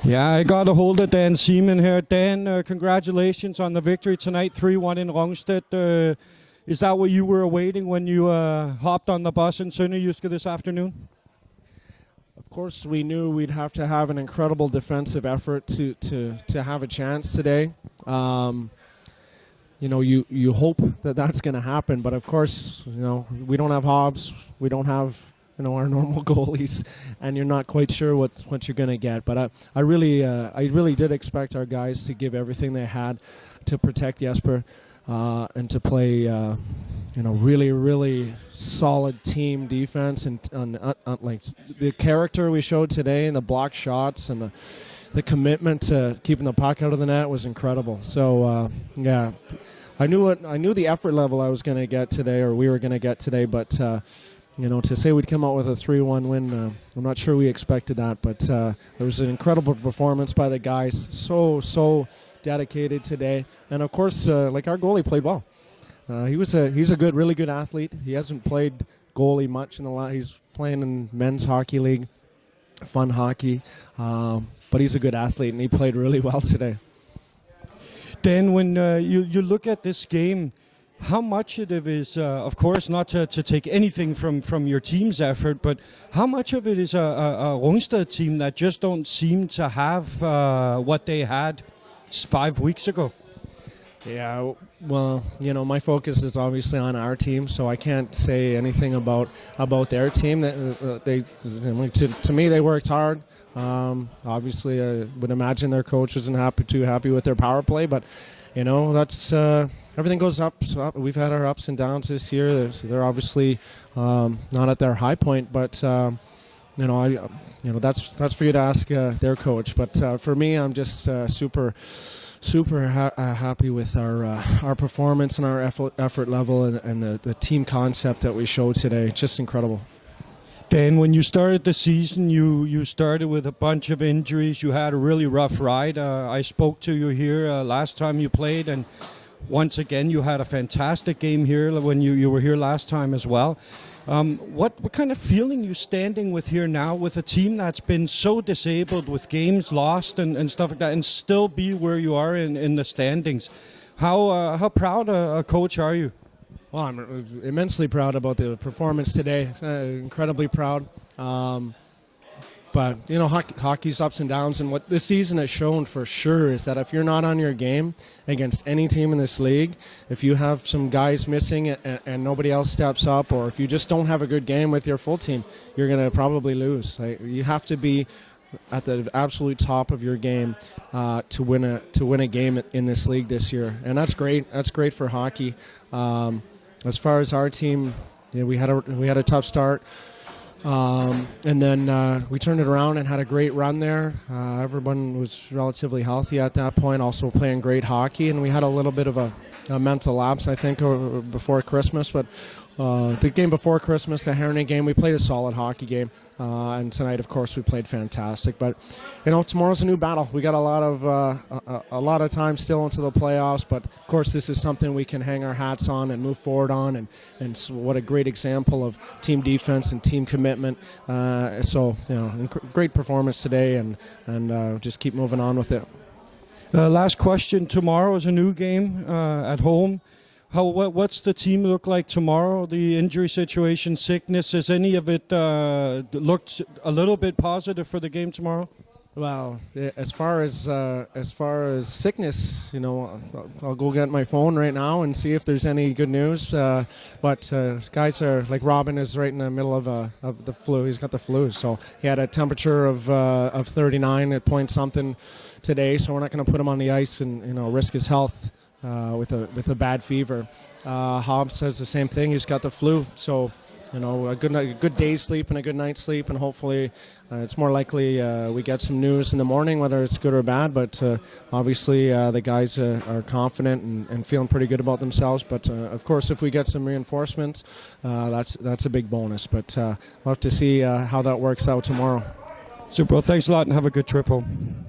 Yeah, I got a hold of Dan Ceman here. Dan, congratulations on the victory tonight, 3-1 in Rungsted. Is that what you were awaiting when you hopped on the bus in Sønderjyske this afternoon? Of course, we knew we'd have to have an incredible defensive effort to have a chance today. You hope that that's going to happen, but of course, we don't have Hobbs, we don't have our normal goalies, and you're not quite sure what you're going to get. But I really did expect our guys to give everything they had to protect Jesper and to play really solid team defense, and like the character we showed today and the block shots and the commitment to keeping the puck out of the net was incredible. So yeah, I knew the effort level I was going to get today, or we were going to get today, but to say we'd come out with a 3-1 win, I'm not sure we expected that, but there was an incredible performance by the guys. So dedicated today, and of course, like our goalie played well. He's a really good athlete. He hasn't played goalie much in the last. He's playing in men's hockey league, fun hockey, but he's a good athlete, and he played really well today. Dan, when you look at this game, how much of it is, of course, not to take anything from your team's effort, but how much of it is a Rungsted team that just don't seem to have what they had 5 weeks ago? Yeah, well, my focus is obviously on our team, so I can't say anything about their team. To me, they worked hard. Obviously, I would imagine their coach wasn't too happy with their power play, but that's everything goes up. So we've had our ups and downs this year. They're obviously not at their high point, but that's for you to ask their coach. But for me, I'm just super happy with our performance and our effort level and the team concept that we showed today. Just incredible. Dan, when you started the season, you started with a bunch of injuries. You had a really rough ride. I spoke to you here last time you played, and once again you had a fantastic game here when you were here last time as well. What kind of feeling you standing with here now with a team that's been so disabled with games lost and stuff like that, and still be where you are in the standings? How proud a coach are you? Well, I'm immensely proud about the performance today. Incredibly proud. But hockey's ups and downs, and what this season has shown for sure is that if you're not on your game against any team in this league, if you have some guys missing and nobody else steps up, or if you just don't have a good game with your full team, you're going to probably lose. You have to be at the absolute top of your game to win a game in this league this year, and that's great. That's great for hockey. As far as our team, we had a tough start. And then we turned it around and had a great run there. Everyone was relatively healthy at that point, also playing great hockey, and we had a little bit of a mental lapse, I think, before Christmas. But the game before Christmas, the Herning game, we played a solid hockey game. And tonight, of course, we played fantastic. But tomorrow's a new battle. We got a lot of time still into the playoffs. But of course, this is something we can hang our hats on and move forward on. And so what a great example of team defense and team commitment. Great performance today, and just keep moving on with it. Last question. Tomorrow is a new game at home. What's the team look like tomorrow? The injury situation, sickness, has any of it looked a little bit positive for the game tomorrow? Well, as far as sickness, I'll go get my phone right now and see if there's any good news. But guys are like Robin is right in the middle of the flu. He's got the flu, so he had a temperature of 39 at point something today. So we're not going to put him on the ice and risk his health with a bad fever. Hobbs says the same thing. He's got the flu, so a good day's sleep and a good night's sleep, and hopefully it's more likely we get some news in the morning, whether it's good or bad. But obviously the guys are confident and feeling pretty good about themselves. But of course, if we get some reinforcements, that's a big bonus. But we'll have to see how that works out tomorrow. Super. Well, thanks a lot, and have a good trip home.